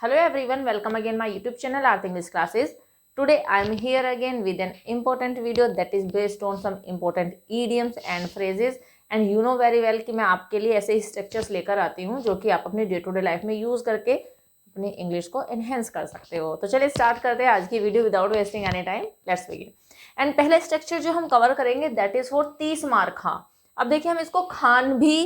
Hello everyone, welcome again my YouTube channel Art English Classes. Today I am here again with an important video that is based on some important idioms and phrases and you know very well कि मैं आपके लिए ऐसे ही structures लेकर आती हूँ जो कि आप अपनी डे टू डे लाइफ में यूज़ करके अपनी इंग्लिश को एनहेंस कर सकते हो। तो चलिए स्टार्ट करते हैं आज की video without wasting any time. Let's begin. And पहले स्ट्रक्चर जो हम कवर करेंगे दैट इज फॉर 30 मार खां। अब देखिए हम इसको खान भी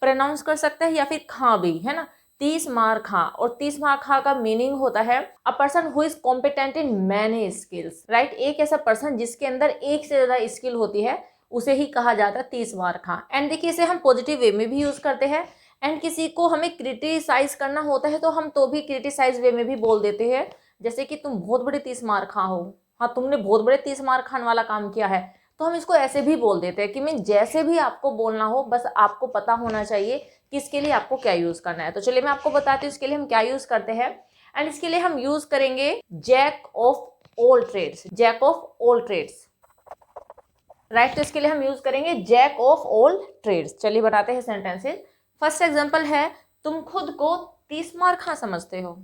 प्रोनाउंस कर सकते हैं या फिर खां भी, है ना। 30 मार खां, और 30 मार खां का मीनिंग होता है a person who is competent in many skills, right. एक ऐसा पर्सन जिसके अंदर एक से ज्यादा स्किल होती है उसे ही कहा जाता है 30 मार खां। एंड देखिए इसे हम पॉजिटिव वे में भी यूज करते हैं एंड किसी को हमें क्रिटिसाइज करना होता है तो हम तो भी क्रिटिसाइज वे में भी बोल देते हैं, जैसे कि तुम बहुत बड़े 30 मार खां हो, हाँ तुमने बहुत बड़े 30 मार खान वाला काम किया है। तो हम इसको ऐसे भी बोल देते हैं कि मैं जैसे भी आपको बोलना हो बस आपको पता होना चाहिए कि इसके लिए आपको क्या यूज करना है। तो चलिए मैं आपको बताती हूँ इसके लिए हम क्या यूज करते हैं। एंड इसके लिए हम यूज करेंगे jack of all trades, jack of all trades, right. तो इसके लिए हम यूज करेंगे जैक ऑफ ऑल ट्रेड्स। चलिए बताते हैं सेंटेंसेस। फर्स्ट एग्जांपल है तुम खुद को 30 मार खां समझते हो।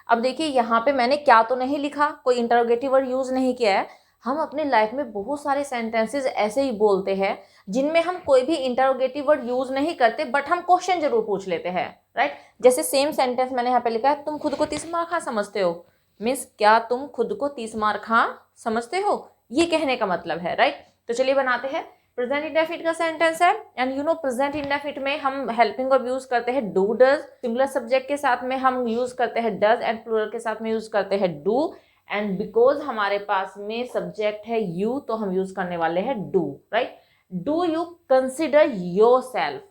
अब देखिए यहाँ पे मैंने क्या तो नहीं लिखा, कोई इंटरोगेटिव वर्ड यूज नहीं किया है। हम अपने लाइफ में बहुत सारे सेंटेंसेस ऐसे ही बोलते हैं जिनमें हम कोई भी इंटरोगेटिव वर्ड यूज नहीं करते बट हम क्वेश्चन जरूर पूछ लेते हैं, राइट। जैसे सेम सेंटेंस मैंने यहाँ पे लिखा है तुम खुद को 30 मार खां समझते हो, मीन्स क्या तुम खुद को 30 मार खां समझते हो, ये कहने का मतलब है, राइट। तो चलिए बनाते हैं। प्रेजेंट इंडेफिनिट का सेंटेंस है and you know present indefinite में हम हेल्पिंग वर्ब यूज करते हैं डू डज, सिंगुलर सब्जेक्ट के साथ में हम यूज करते हैं डज एंड प्लूरल के साथ में यूज करते हैं डू। एंड बिकॉज हमारे पास में सब्जेक्ट है यू तो हम यूज करने वाले हैं do, right. Do you consider yourself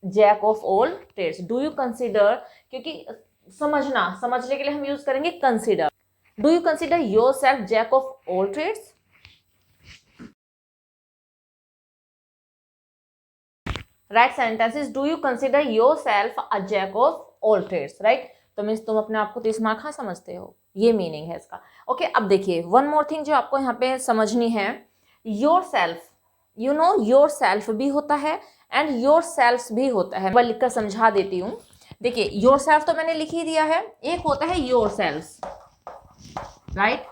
jack of all trades, do you consider, क्योंकि समझने के लिए हम यूज करेंगे consider. Do you consider yourself jack of all trades, right. Sentences do you consider yourself a jack of all trades, right. तो means तुम अपने आप को 30 मार खां समझते हो, ये मीनिंग है इसका। ओके अब देखिए वन मोर थिंग जो आपको यहाँ पे समझनी है, your self, you know your self भी होता है एंड योर सेल्फ्स भी होता है। मैं लिखकर समझा देती हूँ। देखिए योर सेल्फ तो मैंने लिख ही दिया है, एक होता है योर सेल्फ्स, राइट,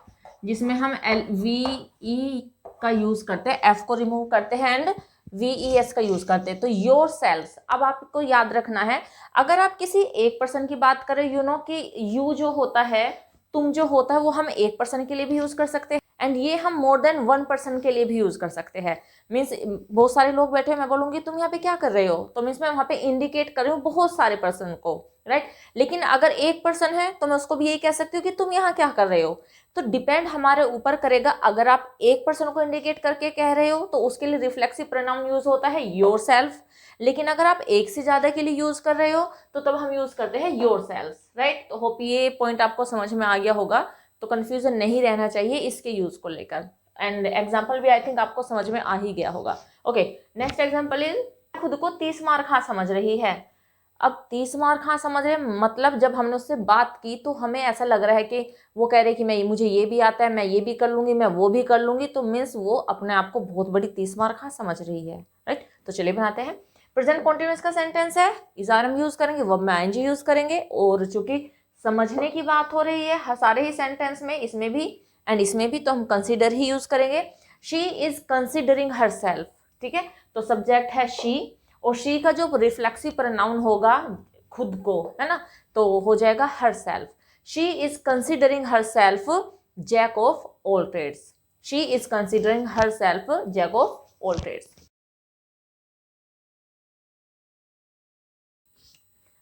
जिसमें हम LVE का यूज करते हैं, F को रिमूव करते हैं एंड VES का यूज करते हैं। तो योर सेल्फ, अब आपको याद रखना है अगर आप किसी एक पर्सन की बात करें, यू नो कि यू जो होता है, तुम जो होता है, वो हम एक पर्सन के लिए भी यूज कर सकते हैं एंड ये हम मोर देन वन पर्सन के लिए भी यूज कर सकते हैं। मीन्स बहुत सारे लोग बैठे, मैं बोलूंगी तुम यहाँ पे क्या कर रहे हो, तो मीन्स मैं वहाँ पे इंडिकेट कर रही हूँ बहुत सारे पर्सन को, राइट। लेकिन अगर एक पर्सन है तो मैं उसको भी यही कह सकती हूँ कि तुम यहाँ क्या कर रहे हो। तो डिपेंड हमारे ऊपर करेगा, अगर आप एक पर्सन को इंडिकेट करके कह रहे हो तो उसके लिए रिफ्लेक्सिव प्रोनाउन यूज होता है योर सेल्फ, लेकिन अगर आप एक से ज्यादा के लिए यूज कर रहे हो तो तब हम यूज करते हैं योर सेल्फ, राइट। तो होप ये पॉइंट आपको समझ में आ गया होगा, तो कंफ्यूजन नहीं रहना चाहिए इसके यूज को लेकर। एंड एग्जाम्पल भी आई थिंक आपको समझ में आ ही गया होगा। ओके नेक्स्ट एग्जाम्पल इज खुद को 30 मार खां समझ रही है। अब 30 मार खां समझ रहे मतलब जब हमने उससे बात की तो हमें ऐसा लग रहा है कि वो कह रहे कि मैं मुझे ये भी आता है, मैं ये भी कर लूंगी, मैं वो भी कर लूंगी, तो मीन्स वो अपने आप को बहुत बड़ी 30 मार खां समझ रही है, राइट। तो चलिए बनाते हैं। प्रेजेंट कॉन्टिन्यूअस का सेंटेंस है, इज आर हम यूज करेंगे, वर्ब में ING यूज करेंगे, और चूंकि समझने की बात हो रही है सारे ही सेंटेंस में, इसमें भी एंड इसमें भी, तो हम कंसिडर ही यूज करेंगे। She is considering her self, ठीक है। तो सब्जेक्ट है शी और शी का जो रिफ्लेक्सिव प्रोनाउन होगा खुद को, है ना, तो हो जाएगा herself. She is considering herself jack of all trades, she is considering herself jack of all trades,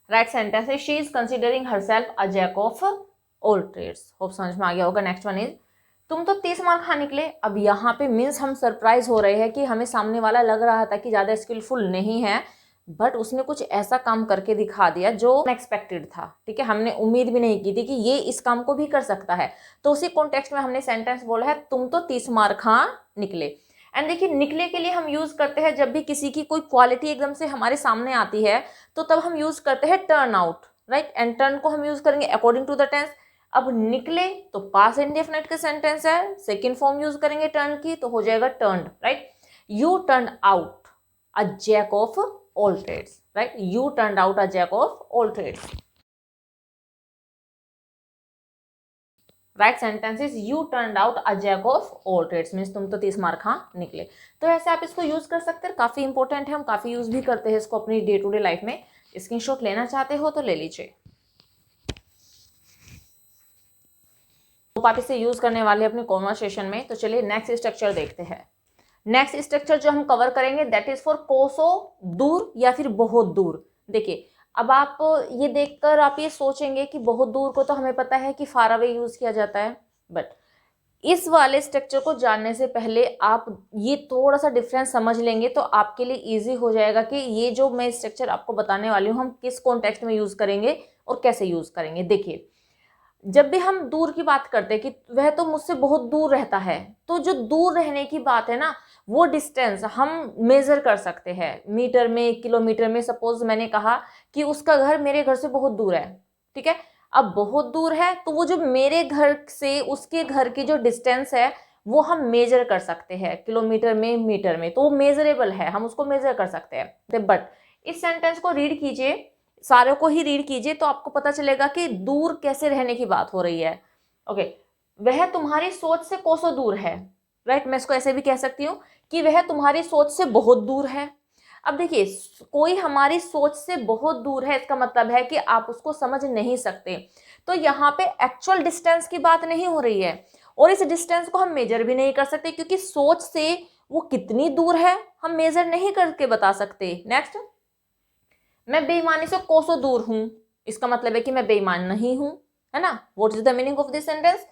right. Sentence है she is considering herself a jack of all trades. Hope समझ में आ गया होगा। Next one is तुम तो 30 मार खां निकले। अब यहाँ पे मीन्स हम सरप्राइज हो रहे हैं कि हमें सामने वाला लग रहा था कि ज्यादा स्किलफुल नहीं है बट उसने कुछ ऐसा काम करके दिखा दिया जो अनएक्सपेक्टेड था, ठीक है। हमने उम्मीद भी नहीं की थी कि ये इस काम को भी कर सकता है, तो उसी कॉन्टेक्स्ट में हमने सेंटेंस बोला है तुम तो 30 मार खां निकले। एंड देखिए निकले के लिए हम यूज करते हैं जब भी किसी की कोई क्वालिटी एकदम से हमारे सामने आती है तो तब हम यूज करते हैं turn out, right. And turn को हम यूज करेंगे अकॉर्डिंग टू द टेंस। अब निकले तो पास्ट इंडेफिनिट का सेंटेंस है, सेकंड फॉर्म यूज करेंगे टर्न की तो हो जाएगा turned, right. You turn out a jack of all trades, right. You turn out a jack of all trades. Right sentence is you turned out a jack of all trades, means तुम तो 30 mark हाँ निकले। तो ऐसे आप इसको use कर सकते हैं, काफी इंपॉर्टेंट है, हम काफी यूज भी करते हैं इसको अपनी डे टू डे लाइफ में। स्क्रीनशॉट लेना चाहते हो तो ले लीजिए। तो आप इसे यूज करने वाले अपने कॉन्वर्सेशन में। तो चलिए नेक्स्ट स्ट्रक्चर देखते हैं। नेक्स्ट स्ट्रक्चर जो हम कवर करेंगे दैट इज फॉर कोसो, दूर या फिर बहुत दूर। देखिए अब आप ये देखकर आप ये सोचेंगे कि बहुत दूर को तो हमें पता है कि फार अवे यूज किया जाता है, बट इस वाले स्ट्रक्चर को जानने से पहले आप ये थोड़ा सा डिफरेंस समझ लेंगे तो आपके लिए इजी हो जाएगा कि ये जो मैं स्ट्रक्चर आपको बताने वाली हूँ हम किस कॉन्टेक्स्ट में यूज करेंगे और कैसे यूज करेंगे। देखिए जब भी हम दूर की बात करते हैं कि वह तो मुझसे बहुत दूर रहता है, तो जो दूर रहने की बात है ना, वो डिस्टेंस हम मेजर कर सकते हैं मीटर में, किलोमीटर में। सपोज मैंने कहा कि उसका घर मेरे घर से बहुत दूर है, ठीक है। अब बहुत दूर है तो वो जो मेरे घर से उसके घर की जो डिस्टेंस है वो हम मेजर कर सकते हैं किलोमीटर में, मीटर में, तो वो मेजरेबल है, हम उसको मेजर कर सकते हैं। बट इस सेंटेंस को रीड कीजिए, सारों को ही रीड कीजिए तो आपको पता चलेगा कि दूर कैसे रहने की बात हो रही है। ओके, वह तुम्हारी सोच से कोसों दूर है, राइट। मैं इसको ऐसे भी कह सकती हूँ कि वह तुम्हारी सोच से बहुत दूर है। अब देखिए कोई हमारी सोच से बहुत दूर है, इसका मतलब है कि आप उसको समझ नहीं सकते। तो यहाँ पे एक्चुअल डिस्टेंस की बात नहीं हो रही है, और इस डिस्टेंस को हम मेजर भी नहीं कर सकते क्योंकि सोच से वो कितनी दूर है हम मेजर नहीं करके बता सकते। नेक्स्ट, मैं बेईमानी से कोसों दूर हूं, इसका मतलब है कि मैं बेईमान नहीं हूं, है ना। What is the meaning of this sentence?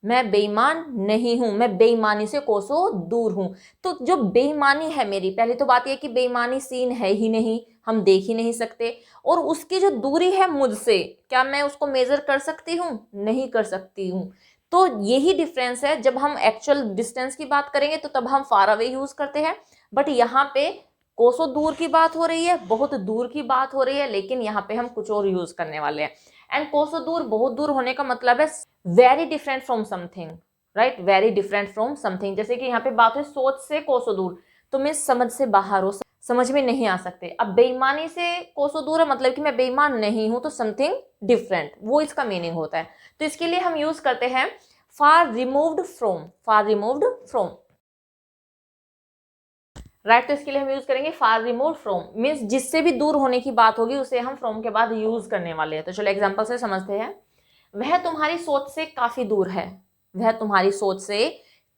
मैं बेईमान नहीं हूं, मैं बेईमानी से कोसों दूर हूं। तो जो बेईमानी है मेरी, पहली तो बात यह कि बेईमानी सीन है ही नहीं, हम देख ही नहीं सकते, और उसकी जो दूरी है मुझसे, क्या मैं उसको मेजर कर सकती हूँ? नहीं कर सकती हूँ। तो यही डिफरेंस है, जब हम एक्चुअल डिस्टेंस की बात करेंगे तो तब हम फार अवे यूज करते हैं, बट यहाँ पे कोसों दूर की बात हो रही है, बहुत दूर की बात हो रही है, लेकिन यहाँ पे हम कुछ और यूज करने वाले हैं। एंड कोसों दूर, बहुत दूर होने का मतलब है very different from something, right, very different from something. जैसे कि यहाँ पे बात है सोच से कोसों दूर, तो मैं समझ से बाहर हो, समझ में नहीं आ सकते। अब बेईमानी से कोसों दूर है मतलब कि मैं बेईमान नहीं हूं, तो समथिंग डिफरेंट, वो इसका मीनिंग होता है। तो इसके लिए हम यूज करते हैं far removed from, far removed from, right. तो इसके लिए हम यूज करेंगे फार रिमूव फ्रॉम, मीन्स जिससे भी दूर होने की बात होगी उसे हम फ्रॉम के बाद यूज करने वाले हैं। तो चलो एग्जांपल से समझते हैं। वह तुम्हारी सोच से काफी दूर है, वह तुम्हारी सोच से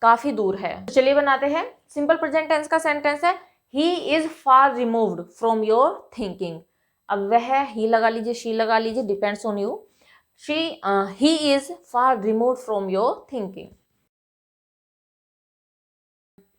काफी दूर है। तो चलिए बनाते हैं। सिंपल प्रेजेंट टेंस का सेंटेंस है, he is far removed from your thinking. अब वह, ही लगा लीजिए, शी लगा लीजिए, depends on you. He is far removed from your thinking.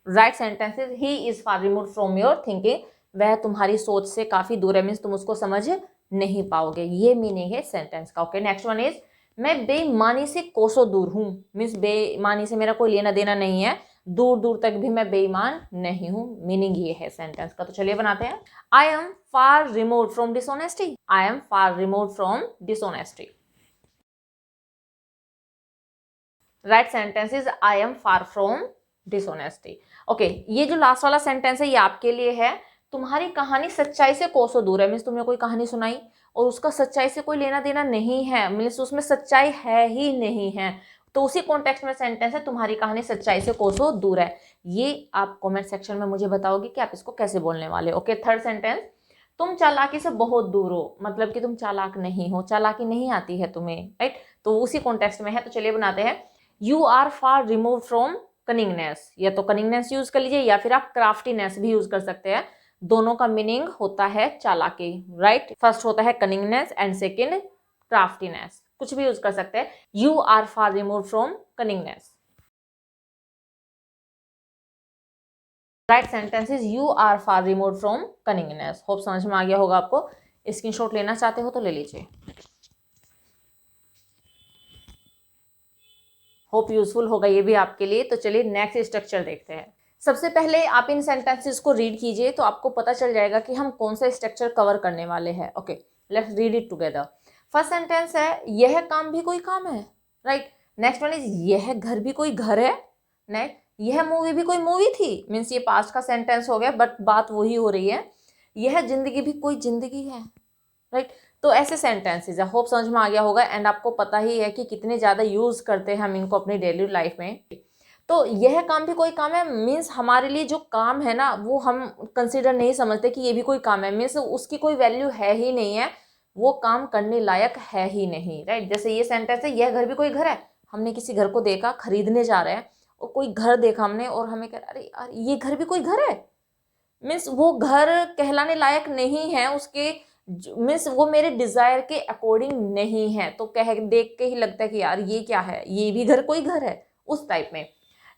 Right sentence is he is far removed from your thinking, वह तुम्हारी सोच से काफी दूर है, मीन्स तुम उसको समझ नहीं पाओगे, ये मीनिंग है सेंटेंस का। ओके, नेक्स्ट वन इज मैं बेईमानी से कोसों दूर हूं, मीन्स बेईमानी से मेरा कोई लेना देना नहीं है, दूर दूर तक भी मैं बेईमान नहीं हूं, मीनिंग ये है सेंटेंस का। तो चलिए बनाते हैं। I am far removed from dishonesty, I am far removed from dishonesty. Right sentence is I am far from dishonesty. Okay, ये जो लास्ट वाला सेंटेंस है ये आपके लिए है। तुम्हारी कहानी सच्चाई से कोसों दूर है, मीन्स तुमने कोई कहानी सुनाई और उसका सच्चाई से कोई लेना देना नहीं है, मीन्स उसमें सच्चाई है ही नहीं है, तो उसी कॉन्टेक्स्ट में सेंटेंस है तुम्हारी कहानी सच्चाई से कोसों दूर है। ये आप कमेंट सेक्शन में मुझे बताओगे कि आप इसको कैसे बोलने वाले। ओके, थर्ड सेंटेंस, तुम चालाकी से बहुत दूर हो, मतलब कि तुम चालाक नहीं हो, चालाकी नहीं आती है तुम्हें, राइट। तो उसी कॉन्टेक्स्ट में है। तो चलिए बनाते हैं। You are far remove from cunningness, या तो कनिंगनेस यूज कर लीजिए या फिर आप क्राफ्टीनेस भी यूज कर सकते हैं, दोनों का मीनिंग होता है चालाकी, राइट। फर्स्ट होता है कनिंगनेस एंड सेकेंड क्राफ्टीनेस, कुछ भी यूज कर सकते हैं। You are far remove from cunningness. Right sentence is you are far remove from cunningness. Hope समझ में आ गया होगा आपको। स्क्रीनशॉट लेना चाहते हो तो ले लीजिए। होप यूजफुल होगा ये भी आपके लिए। तो चलिए नेक्स्ट स्ट्रक्चर देखते हैं। सबसे पहले आप इन सेंटेंसेस को रीड कीजिए तो आपको पता चल जाएगा कि हम कौन सा स्ट्रक्चर कवर करने वाले हैं। Okay, let's read it together. First sentence है, यह काम भी कोई काम है, राइट। नेक्स्ट वन इज यह घर भी कोई घर है। नेक्स्ट, यह मूवी भी कोई मूवी थी, मीन्स ये पास्ट का सेंटेंस हो गया बट बात वही हो रही है। यह जिंदगी भी कोई जिंदगी है, राइट। तो ऐसे सेंटेंसेस है, होप समझ में आ गया होगा। एंड आपको पता ही है कि कितने ज़्यादा यूज़ करते हैं हम इनको अपनी डेली लाइफ में। तो यह काम भी कोई काम है, मीन्स हमारे लिए जो काम है ना वो हम कंसिडर नहीं समझते कि ये भी कोई काम है, मीन्स उसकी कोई वैल्यू है ही नहीं है, वो काम करने लायक है ही नहीं, राइट। जैसे ये सेंटेंस है, यह घर भी कोई घर है। हमने किसी घर को देखा, खरीदने जा रहे हैं और कोई घर देखा हमने और हमें कह अरे यार ये घर भी कोई घर है, मीन्स वो घर कहलाने लायक नहीं है, उसके मीन्स वो मेरे डिजायर के अकॉर्डिंग नहीं है। तो कह देख के ही लगता है कि यार ये क्या है, ये भी घर कोई घर है, उस टाइप में।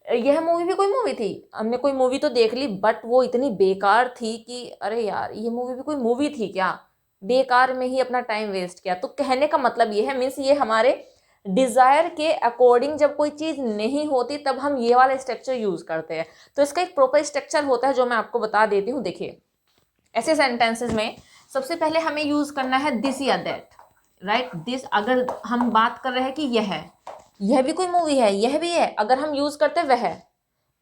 यह मूवी भी कोई मूवी थी, हमने कोई मूवी तो देख ली बट वो इतनी बेकार थी कि अरे यार ये मूवी भी कोई मूवी थी क्या, बेकार में ही अपना टाइम वेस्ट किया। तो कहने का मतलब ये है, मीन्स ये हमारे डिजायर के अकॉर्डिंग जब कोई चीज नहीं होती तब हम ये वाला स्ट्रक्चर यूज करते हैं। तो इसका एक प्रॉपर स्ट्रक्चर होता है जो मैं आपको बता देती हूँ। देखिए ऐसे सेंटेंसेस में सबसे पहले हमें यूज करना है दिस या दैट, राइट। दिस अगर हम बात कर रहे हैं कि यह भी कोई मूवी है, यह भी है, अगर हम यूज करते वह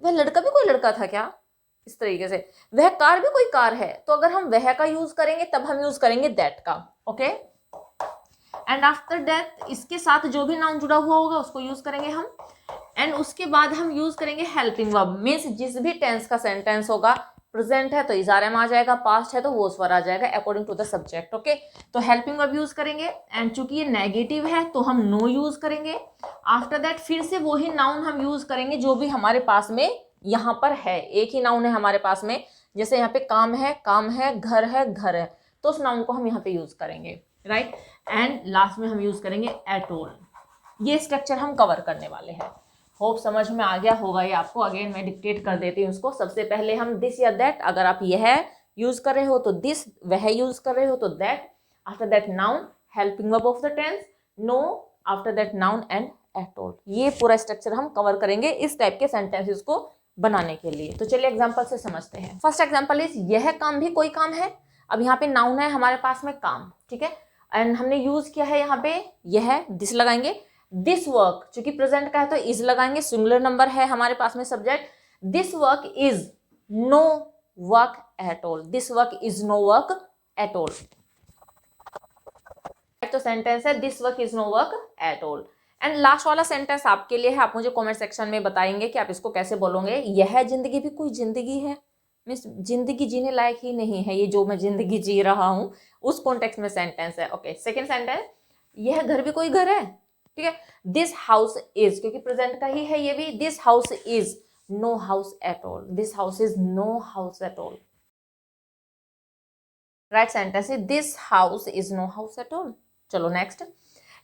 लड़का भी कोई लड़का था क्या, इस तरीके से। वह कार भी कोई कार है, तो अगर हम वह का यूज करेंगे तब हम यूज करेंगे दैट का, ओके। एंड आफ्टर दैट इसके साथ जो भी नाउन जुड़ा हुआ होगा उसको यूज करेंगे हम। एंड उसके बाद हम यूज करेंगे हेल्पिंग वर्ब, मीन्स जिस भी टेंस का सेंटेंस होगा, प्रेजेंट है तो इज आर एम आ जाएगा, पास्ट है तो वोज वर आ जाएगा according to the subject, okay. तो हेल्पिंग वर्ब यूज करेंगे। एंड चूंकि ये नेगेटिव है तो हम नो यूज करेंगे। आफ्टर दैट फिर से वही नाउन हम यूज करेंगे जो भी हमारे पास में यहाँ पर है, एक ही नाउन है हमारे पास में। जैसे यहाँ पे काम है, घर है, तो उस नाउन को हम यहाँ पे यूज करेंगे, राइट। एंड लास्ट में हम यूज करेंगे एट ऑल। ये स्ट्रक्चर हम कवर करने वाले हैं। होप समझ में आ गया होगा ये आपको। अगेन मैं डिक्टेट कर देती हूँ उसको। सबसे पहले हम दिस या दैट, अगर आप यह यूज कर रहे हो तो दिस, वह यूज कर रहे हो तो that. After that noun, helping verb of the tense, no, after that noun and at all. ये पूरा स्ट्रक्चर हम कवर करेंगे इस टाइप के सेंटेंसेस को बनाने के लिए। तो चलिए एग्जाम्पल से समझते हैं। फर्स्ट एग्जाम्पल इज यह काम भी कोई काम है। अब यहाँ पे नाउन है हमारे पास में काम, ठीक है। एंड हमने यूज किया है यहाँ पे यह, दिस लगाएंगे। दिस वर्क चूंकि प्रेजेंट का है तो इज लगाएंगे, सिंगुलर नंबर है हमारे पास में subject. This work is no work at all, this work is no work at all. तो सेंटेंस है this work is no work at all. And last वाला सेंटेंस आपके लिए है, आप मुझे कमेंट सेक्शन में बताएंगे कि आप इसको कैसे बोलोगे। यह जिंदगी भी कोई जिंदगी है, मीन्स जिंदगी जीने लायक ही नहीं है ये जो मैं जिंदगी जी रहा हूं, उस कॉन्टेक्स्ट में सेंटेंस है, ओके। सेकेंड सेंटेंस, यह घर भी कोई घर है, ठीक है। दिस हाउस इज, क्योंकि प्रेजेंट का ही है ये भी, this house is no house at all, this house is no house at all. Right sentence है this house is no house at all. चलो नेक्स्ट,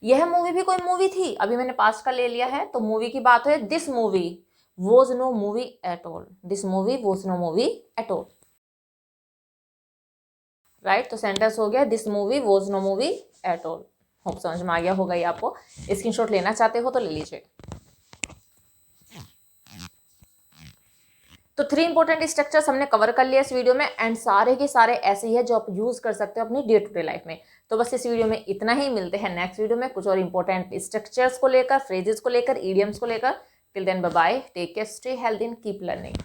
यह मूवी भी कोई मूवी थी, अभी मैंने पास्ट का ले लिया है तो मूवी की बात है। This movie was no movie at all, this movie was no movie at all, right. तो सेंटेंस हो गया this movie was no movie at all. Hope समझ में आ गया होगा ये आपको। स्क्रीनशॉट लेना चाहते हो तो ले लीजिए। तो 3 इंपॉर्टेंट स्ट्रक्चर्स हमने कवर कर लिया इस वीडियो में। एंड सारे के सारे ऐसे ही है जो आप यूज कर सकते हो अपनी डे टू डे लाइफ में। तो बस इस वीडियो में इतना ही, मिलते हैं नेक्स्ट वीडियो में कुछ और इंपॉर्टेंट स्ट्रक्चर्स को लेकर, फ्रेजेस को लेकर, इडियम्स को लेकर। Till then bye bye, take care, stay healthy and keep learning.